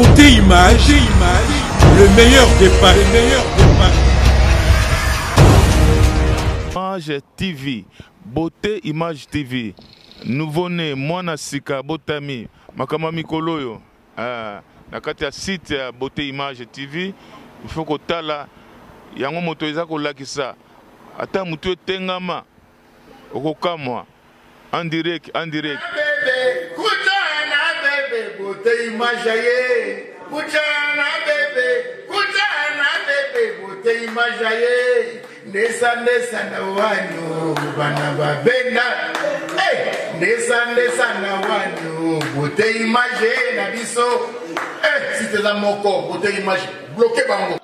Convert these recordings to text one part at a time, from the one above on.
Beauté Image, le meilleur des paris, Image TV, Beauté Image TV, nouveau-né, Mwana Sika, Botami, Makama Mikoloyo, nakati ya site ya Beauté Image TV, il faut que tala, yango moto eza ko lakisa, ata mutu etengama, okokamwa, en direct. Bébé, Koutana bébé, Beauté Image aye. Koutana bébé, Beauté Image aye. Nesa na wanyo, bana babena. Nesa na wanyo, Beauté Image na biso. Si t'es à mon corps, Beauté Image, bloqué bango.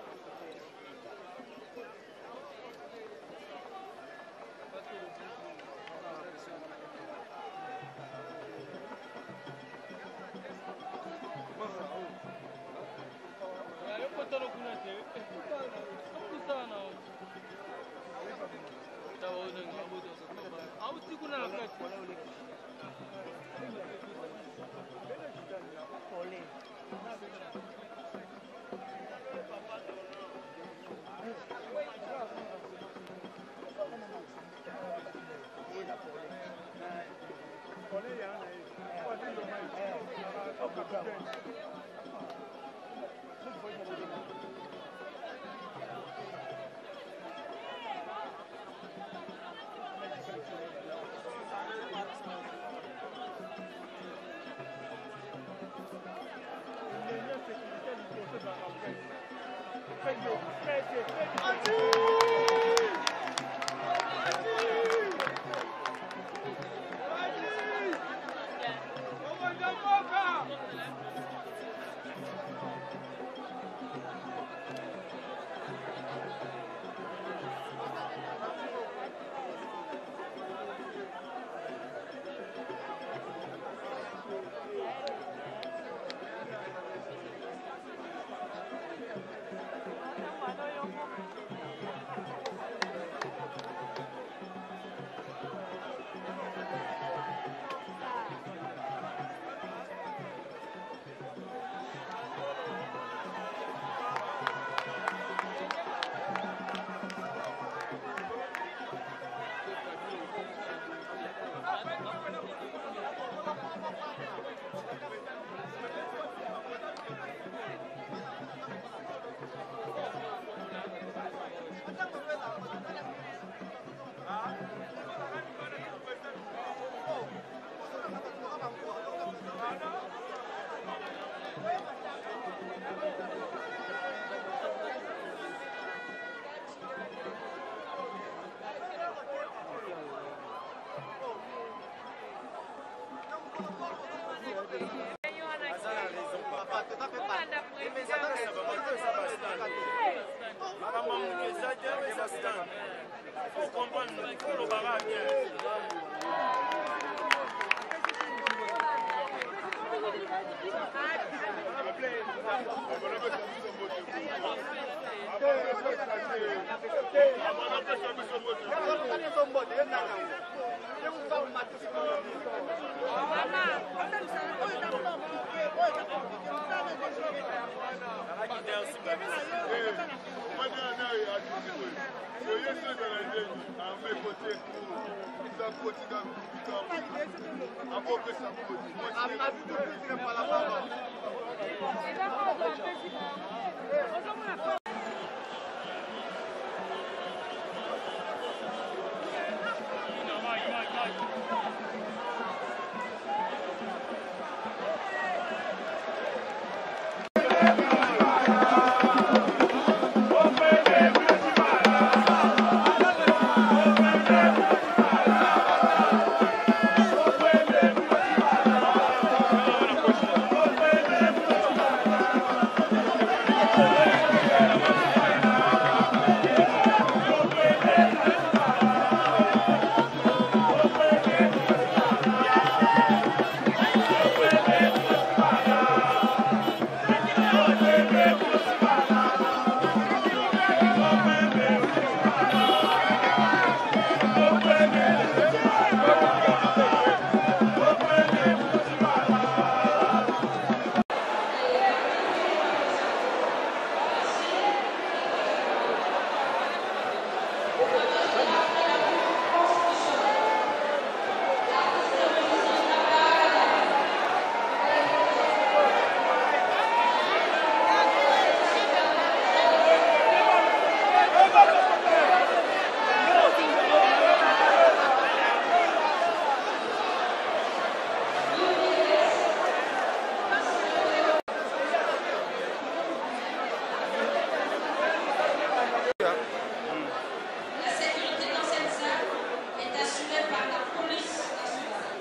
La sécurité dans cette salle est assurée par la police nationale.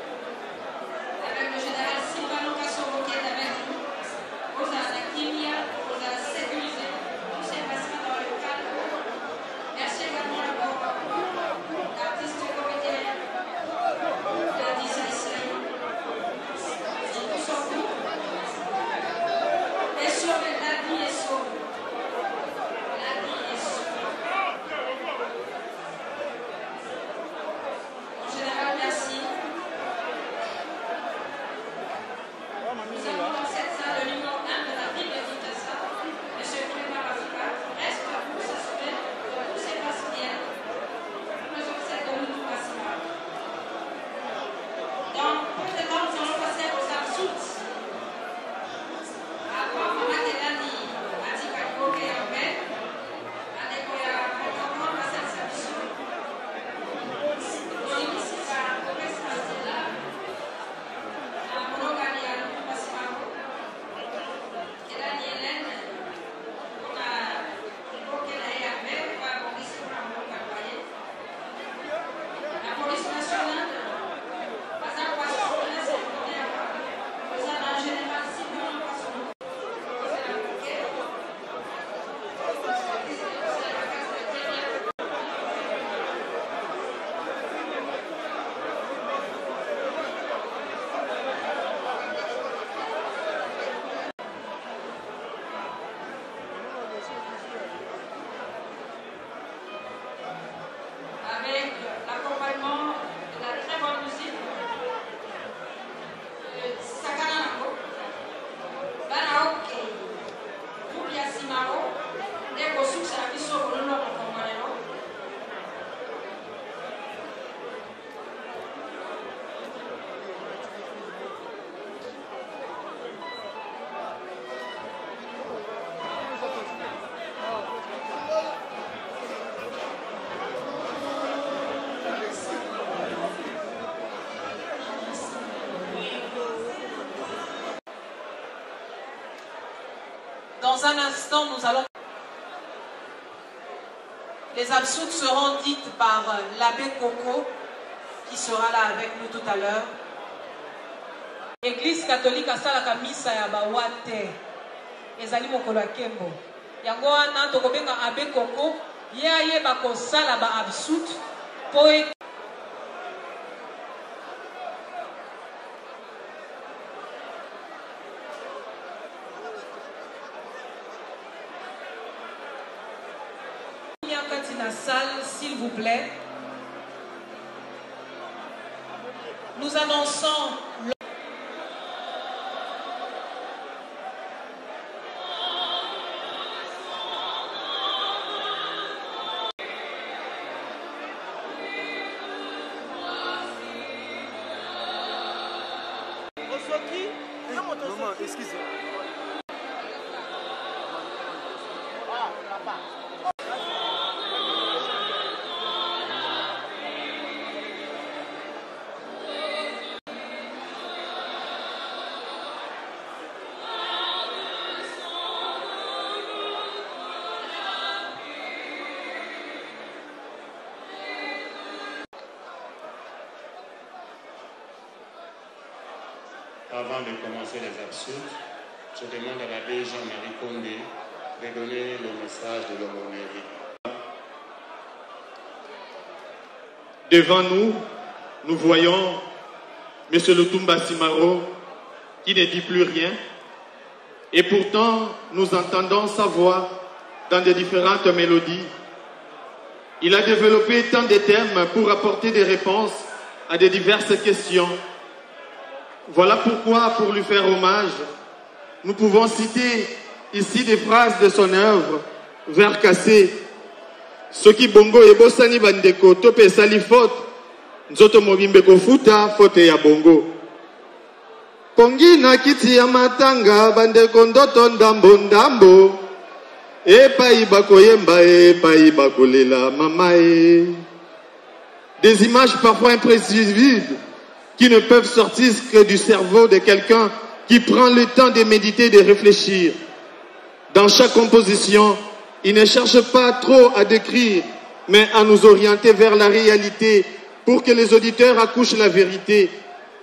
Avec le général Silvano Kassoro qui est avec nous, aux à la Kimia, aux à la sécurité. Tout s'est passé dans le cadre. Merci également l'artiste comédienne, la designer, tout son coup. Et sur la vie et sur en général, merci. Nous avons dans cette salle le numéro 1 de la ville de Kinshasa, M. Clément Rafika, reste pour s'assurer que tout se passe bien pour les obsèques de Moutou Massima. Dans peu de temps, nous allons passer aux absoutes. Avant, on a déjà dit Antikako et en paix. Avec l'accompagnement de la très bonne musique de Sakanango, Banaoke, Julia Simaro, Neko Sousa Biso, le nom de Commanero. Dans un instant, nous allons... Les absoutes seront dites par l'abbé Coco, qui sera là avec nous tout à l'heure. Église catholique a salaka misa ya bawate. Ezali mokolo ya kembo. Yango wana tokobenga abbé Coco, ye ayeba kosala ba absoute po la salle, s'il vous plaît. Nous annonçons excusez. Avant de commencer les absurdes, je demande à l'abbé Jean-Marie Condé de donner le message de l'aumônerie. Devant nous, nous voyons M. Lutumba Simaro qui ne dit plus rien. Et pourtant, nous entendons sa voix dans des différentes mélodies. Il a développé tant de thèmes pour apporter des réponses à des diverses questions. Voilà pourquoi, pour lui faire hommage, nous pouvons citer ici des phrases de son œuvre, Vers cassé. Soki bongo ebosani bandeko tope sali faute, nzoto mobimbe kofuta faute ya bongo. Pongi na kiti ya matanga bandeko ndoto ndambo ndambo, epai bakoyemba epai bakolela mamae. Des images parfois imprévisibles qui ne peuvent sortir que du cerveau de quelqu'un qui prend le temps de méditer, de réfléchir. Dans chaque composition, Il ne cherche pas trop à décrire, mais à nous orienter vers la réalité pour que les auditeurs accouchent la vérité.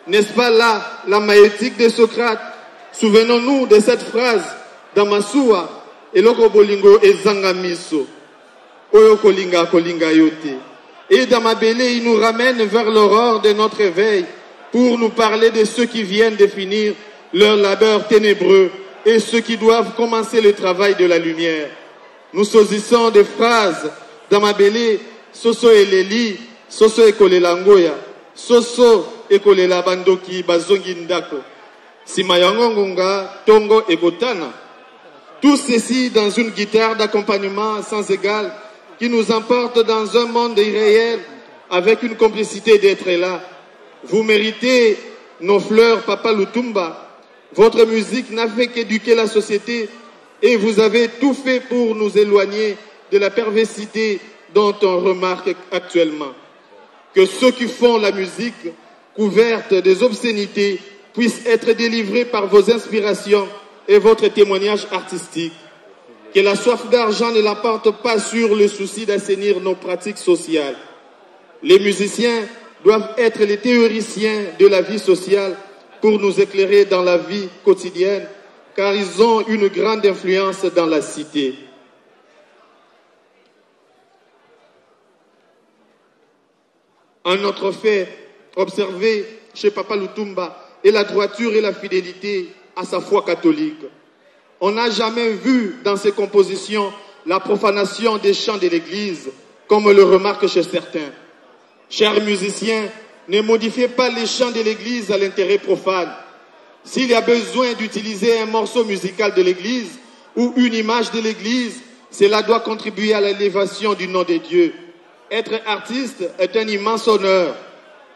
N'est-ce pas là la maïeutique de Socrate? Souvenons-nous de cette phrase d'Amasua, Eloko bolingo ezanga miso, oyo kolinga kolinga yote. Et Damabele, il nous ramène vers l'aurore de notre éveil pour nous parler de ceux qui viennent définir leur labeur ténébreux et ceux qui doivent commencer le travail de la lumière. Nous saisissons des phrases d'Amabele, Soso eleli, Soso ekolela ngoya, Soso ekolela bandoki bazongi ndako, Simayango ngonga, Tongo ekotana. Tout ceci dans une guitare d'accompagnement sans égal qui nous emporte dans un monde irréel avec une complicité d'être là. Vous méritez nos fleurs, Papa Lutumba. Votre musique n'a fait qu'éduquer la société et vous avez tout fait pour nous éloigner de la perversité dont on remarque actuellement. Que ceux qui font la musique couverte des obscénités puissent être délivrés par vos inspirations et votre témoignage artistique. Que la soif d'argent ne l'emporte pas sur le souci d'assainir nos pratiques sociales. Les musiciens doivent être les théoriciens de la vie sociale pour nous éclairer dans la vie quotidienne, car ils ont une grande influence dans la cité. Un autre fait observé chez Papa Lutumba est la droiture et la fidélité à sa foi catholique. On n'a jamais vu dans ses compositions la profanation des chants de l'Église, comme le remarque chez certains. Chers musiciens, ne modifiez pas les chants de l'Église à l'intérêt profane. S'il y a besoin d'utiliser un morceau musical de l'Église ou une image de l'Église, cela doit contribuer à l'élévation du nom de Dieu. Être artiste est un immense honneur.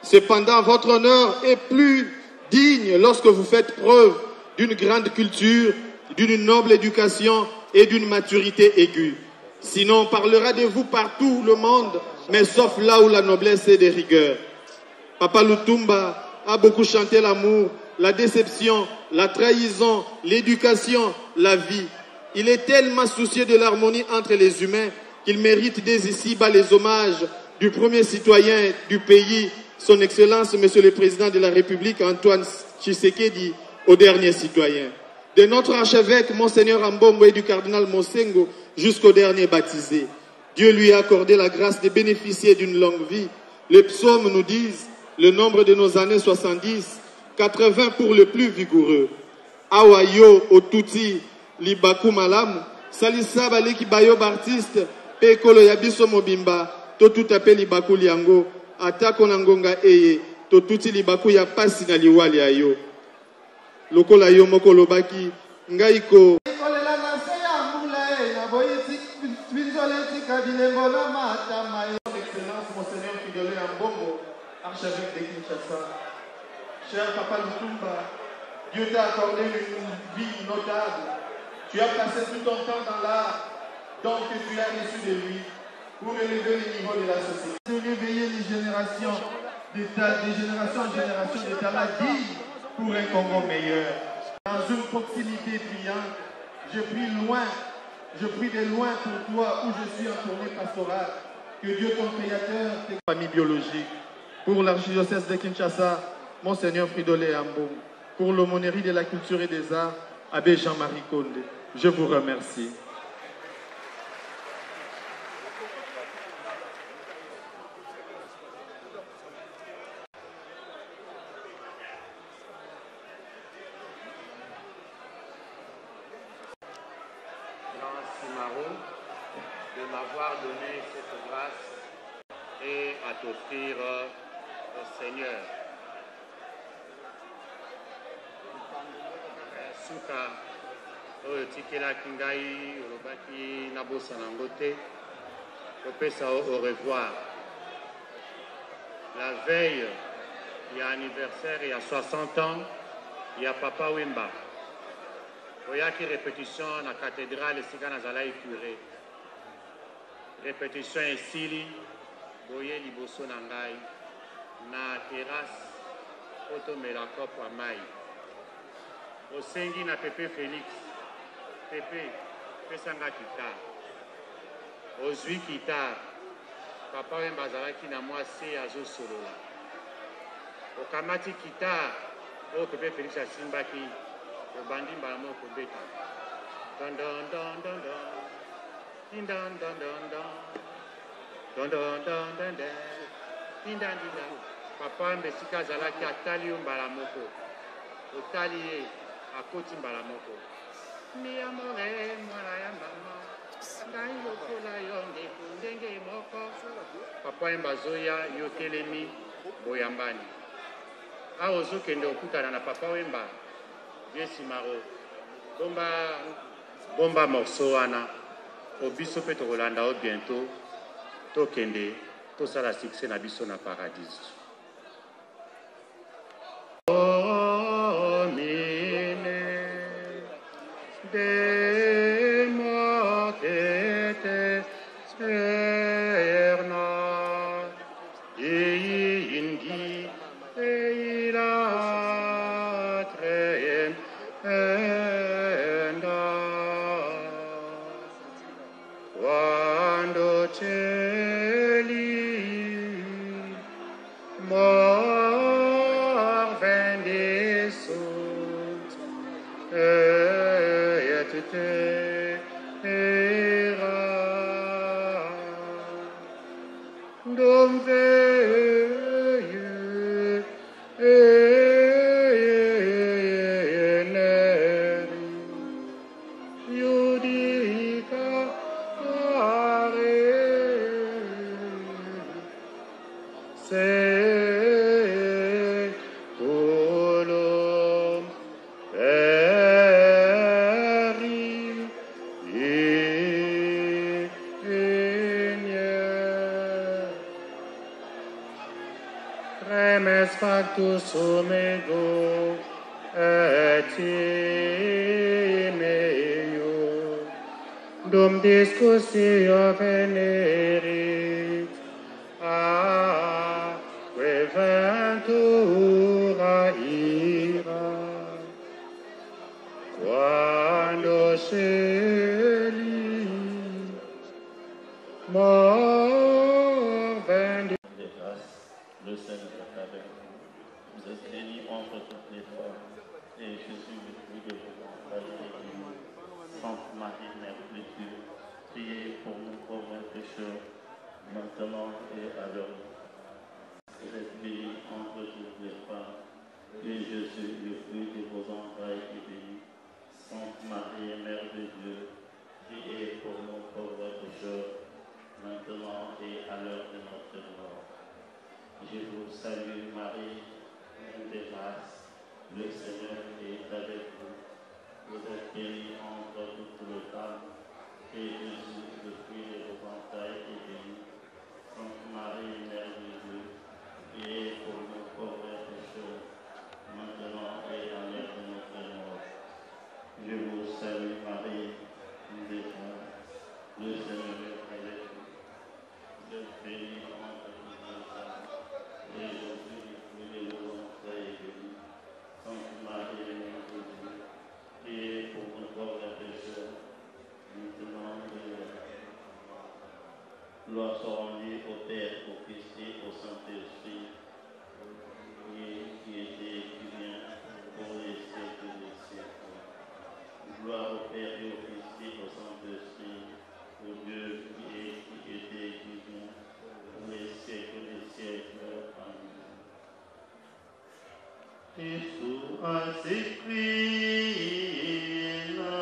Cependant, votre honneur est plus digne lorsque vous faites preuve d'une grande culture, d'une noble éducation et d'une maturité aiguë. Sinon, on parlera de vous partout le monde, mais sauf là où la noblesse est de rigueur. Papa Lutumba a beaucoup chanté l'amour, la déception, la trahison, l'éducation, la vie. Il est tellement soucieux de l'harmonie entre les humains qu'il mérite dès ici-bas les hommages du premier citoyen du pays, son Excellence, Monsieur le Président de la République, Antoine Tshisekedi, au dernier citoyen. De notre archevêque, Monseigneur Ambombo, et du cardinal Monsengo, jusqu'au dernier baptisé. Dieu lui a accordé la grâce de bénéficier d'une longue vie. Les psaumes nous disent le nombre de nos années 70, 80 pour le plus vigoureux. Awayo otuti libaku malamu, salisa baleki bayo bartiste, pekolo yabiso mobimba, totu tape libaku liango, atako nangonga eye, totuti libaku ya pasi na liwali ayo. Lokola yo moko lobaki, ngaiko. Excellence, Monseigneur Fidolé Ambombo, archevêque de Kinshasa. Cher Papa Lutumba, Dieu t'a accordé une vie notable. Tu as passé tout ton temps dans l'art, donc tu as reçu de lui pour élever le niveau de la société. De réveiller les générations de génération en génération de talents dignes pour un Congo meilleur. Dans une proximité brillante, je prie de loin pour toi où je suis en tournée pastorale. Que Dieu ton Créateur, tes familles biologiques, pour l'archidiocèse de Kinshasa, Monseigneur Fridolé Ambombo, pour l'aumônerie de la culture et des arts, Abbé Jean-Marie Condé. Je vous remercie. De m'avoir donné cette grâce et à t'offrir au Seigneur. Suka oyo tikelaki ngai olobaki nabosana yango te kopesa au revoir. La veille, il y a anniversaire, il y a 60 ans, il y a Papa Wimba. Oyaki répétition na cathédrale esika nazalaki curé. Répétition esili boye liboso na ngai na terrasse otomela kopo ya mai. Osengi na Pepe Félix. Pepe, pesanga kita. ozwi guitare papa Wemba azalaki na mwasi azosolola okamati guitare oyo pepe Félix asimbaki obandi mbala moko kobeta don don don don don din don don don don don don don don din dan din dan papa Wemba esika azalaki atali yo mbala moko otali ye akoti mbala moko mi amore mwana ya mama ngai lokola yo ndenge moko papa Wemba azoya yo telemi boyambani awa ozokende okutana na papa Wemba Vieux Simaro bomba morceau wana po biso mpe tokolanda o bientôt tokende tosala succès na biso na paradis. Factus omego et meo dum discussio venerit a ventura ira quando scegli morvendi le Seigneur est avec vous. Vous êtes bénie entre toutes les femmes, et Jésus, le fruit de vos entrailles, est béni. Sainte Marie, Mère de Dieu, priez pour nous pauvres pécheurs, maintenant et à l'heure de notre mort. Vous êtes bénie entre toutes les femmes, et Jésus, le fruit de vos entrailles, est béni. Sainte Marie, Mère de Dieu, priez pour nous pauvres pécheurs, maintenant et à l'heure de notre mort. Je vous salue Marie, pleine de grâce, le Seigneur est avec vous. Vous êtes bénie entre toutes les femmes, et Jésus, le fruit de vos entrailles, est béni. Sainte Marie, Mère de Dieu, priez pour nous pauvres pécheurs, maintenant et à l'heure de notre mort. Je vous salue Marie, pleine de grâce, le Seigneur est avec vous. Vous êtes bénie entre toutes les femmes, et Jésus, le fruit de vos entrailles, est béni. Sainte Marie, Mère de Dieu, priez pour nous pauvres pécheurs, maintenant et à l'heure de notre mort. Gloire soit rendue au Père, au Fils et au Saint-Esprit, qui était et qui vient pour les siècles des siècles. Gloire au Père et au Fils et au Saint-Esprit, au Dieu qui est, qui était et qui vient pour les siècles des siècles. Amen. Jésus a sécrit la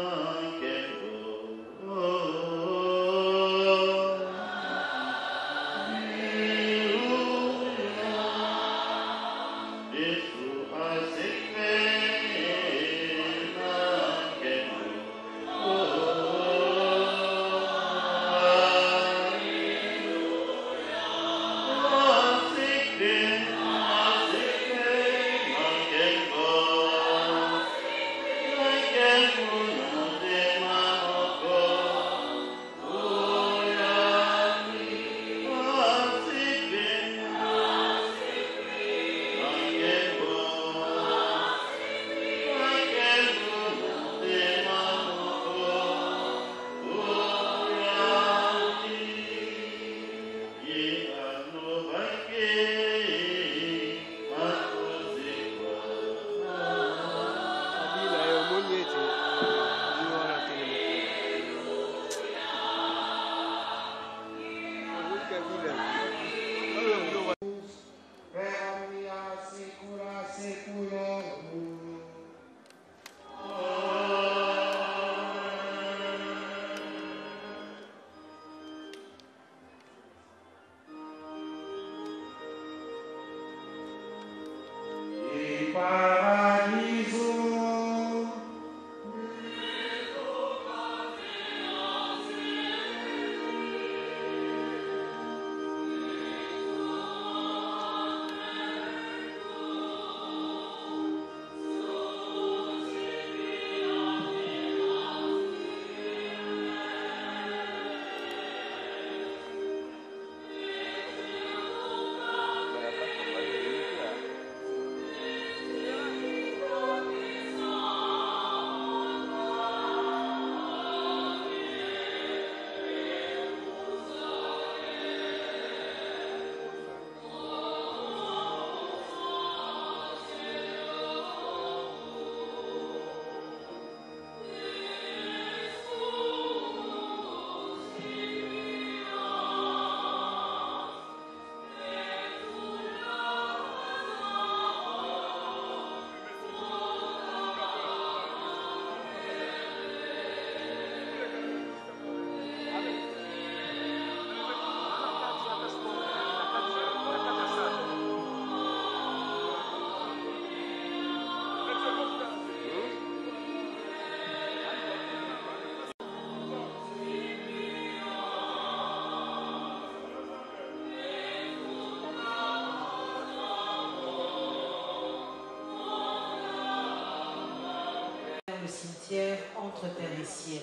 cimetière entre terre et ciel.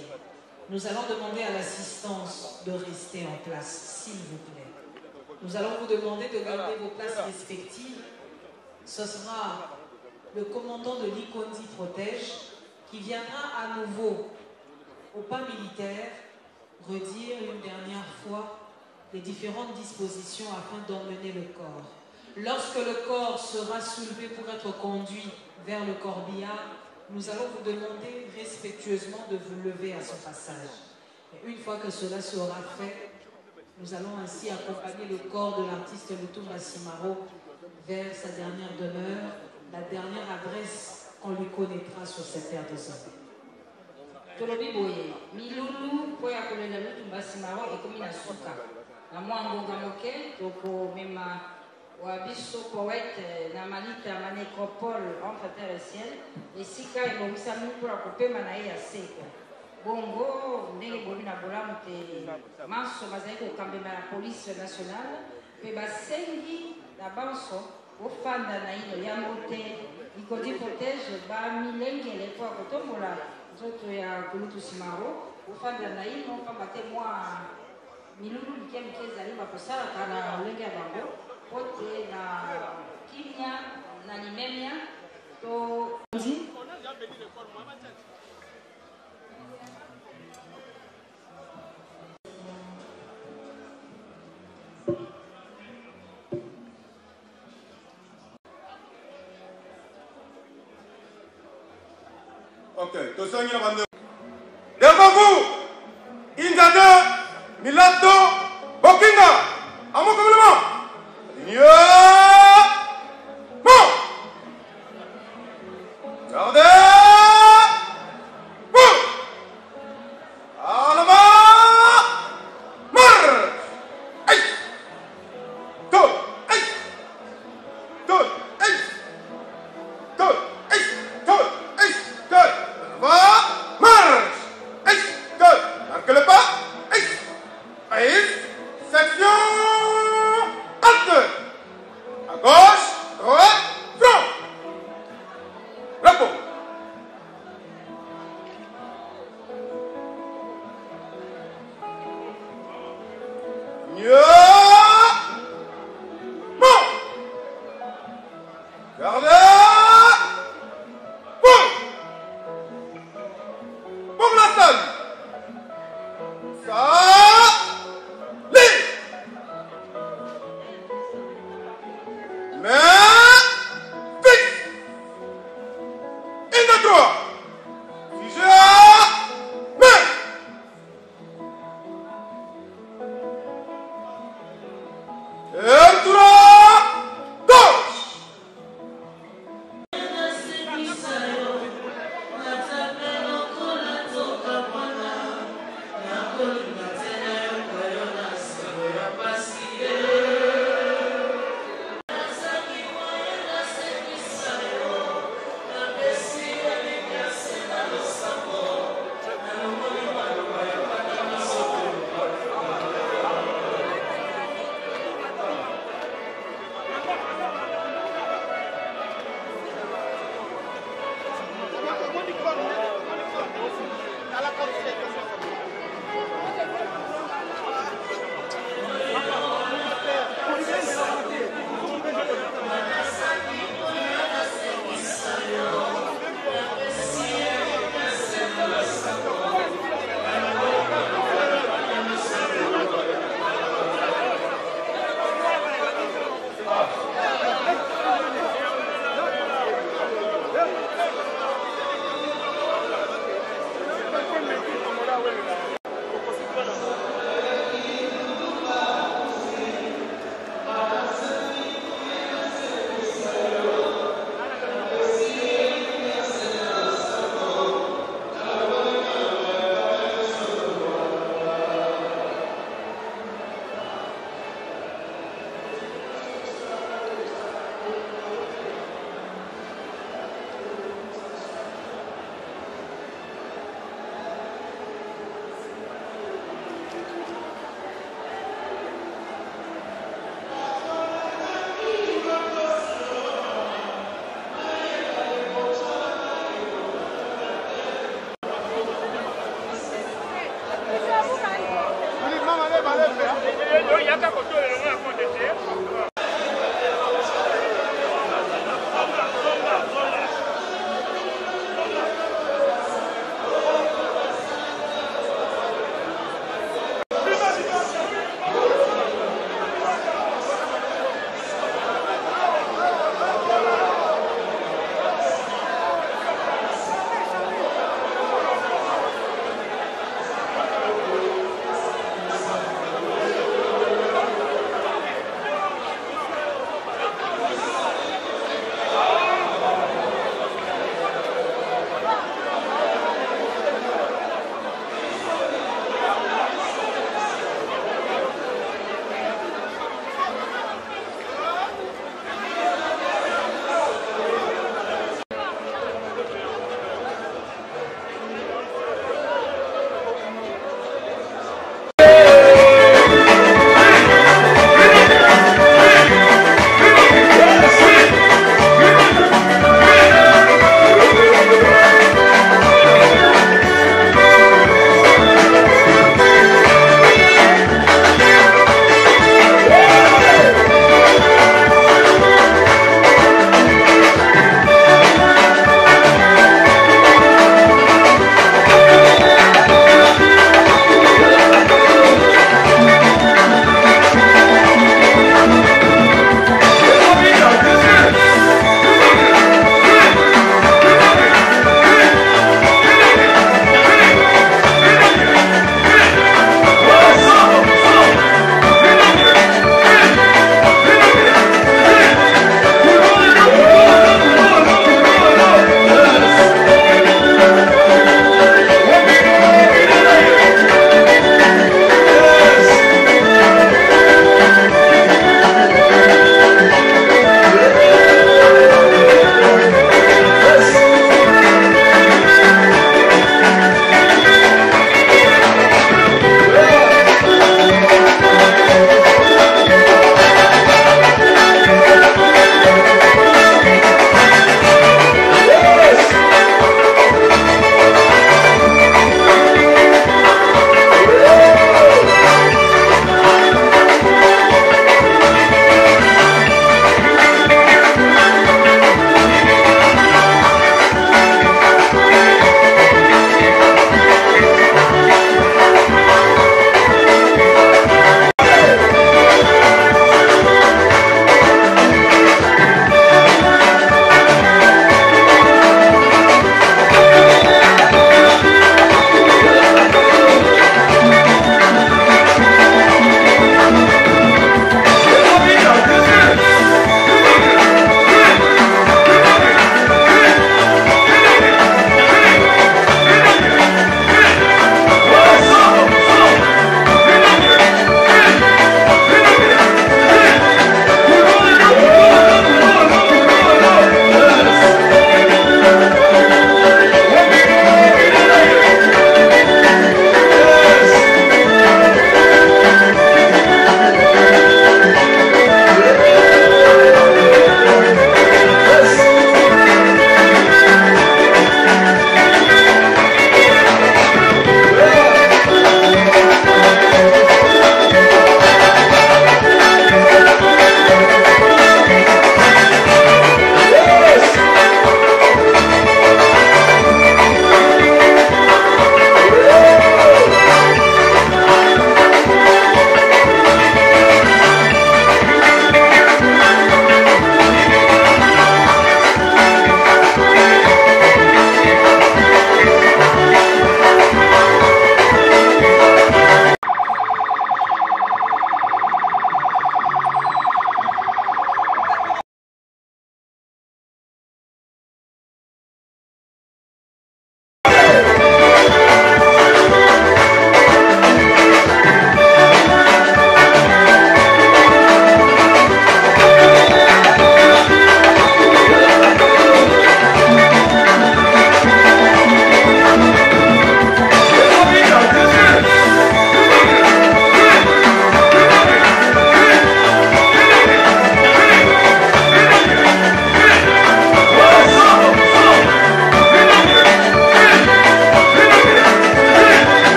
Nous allons demander à l'assistance de rester en place, s'il vous plaît. Nous allons vous demander de garder vos places respectives. Ce sera le commandant de l'Ikondi Protège qui viendra à nouveau au pas militaire redire une dernière fois les différentes dispositions afin d'emmener le corps. Lorsque le corps sera soulevé pour être conduit vers le corbillard, nous allons vous demander respectueusement de vous lever à ce passage. Et une fois que cela sera fait, nous allons ainsi accompagner le corps de l'artiste Lutumba Simaro vers sa dernière demeure, la dernière adresse qu'on lui connaîtra sur cette terre de sang. Tolobi boye, milulu po ya kolela Lutumba Simaro ekomi na suka. Na mwa ngonga moke toko mema wa biso poète na malita ma nécropole entre terre et ciel. Esika ebongisami mpona kopema na ye ya seko. Bongo ndenge bomi na bolamu te manso bazali kokambema na police nationale mpe basengi na banso ofanda na ino yango te Ikondi Protège bamilengele mpo ya kotombola nzoto ya Kulutu Simaro ofanda na ino pamba te mwa milulu mike mike ezali bakosalaka na lolenge ya bango mpo te na kimia na limemia to Ok, tosongi na bande. Devant vous, Inzada, Milato, Bokinga, à mon complément. Bon. Gardez. Bon. À l'avant. Marche. Aïe. Tour. Aïe. Tour. Aïe. Tour. Aïe. Tour. Aïe. Tour. Va. Marche. Aïe. Tour. Marque le pas. Aïe. Aïe. Section. Halte. À gauche. Droite. Front. Repos. Mieux. Bon. Gardez. Bon. Pour la salle. Ça. Libre. Mais. Fixe. Une de droit. Figé. Mais.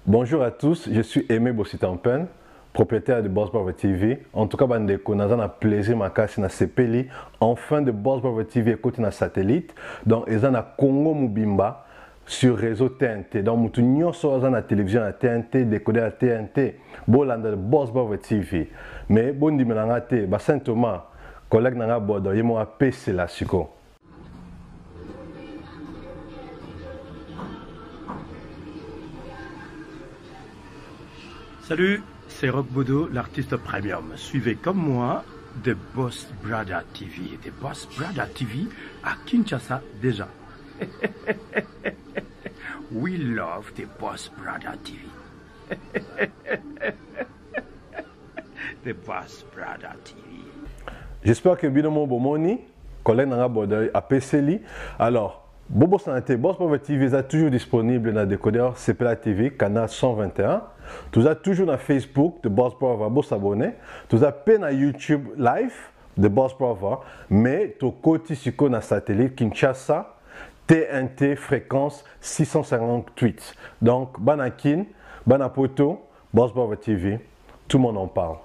Bonjour à tous, je suis Aimé Bossitampen, propriétaire de Boss Brother TV. En tout cas, bandeko, nous avons un plaisir makasi na sepeli. Enfin de Boss Brother TV écoute na satellite. Donc, ils ont Congo Mubimba sur réseau TNT. Donc, mutu nyonso na télévision à TNT, décodé à TNT. Bolanda de Boss Brother TV. Mais bon dimenanga te, ba Saint Thomas, collègue nanga bodo, yemo a PC la siko. Salut, c'est Rock Bodo, l'artiste premium. Suivez comme moi The Boss Brother TV. The Boss Brother TV à Kinshasa déjà. We love The Boss Brother TV. The Boss Brother TV. J'espère que Binomo Bomoni, collègue nanga bodo a PC. Alors, Bobo Santé, Boss Brother TV est toujours disponible dans le décodeur CPLA TV, canal 121. Vous êtes toujours sur Facebook de Boss Brother, vous s'abonner. Vous êtes sur YouTube live de Boss Brother, mais tu côté sur le satellite Kinshasa, TNT fréquence 658. Donc, Banakin, Banapoto, Boss Brother TV, tout le monde en parle.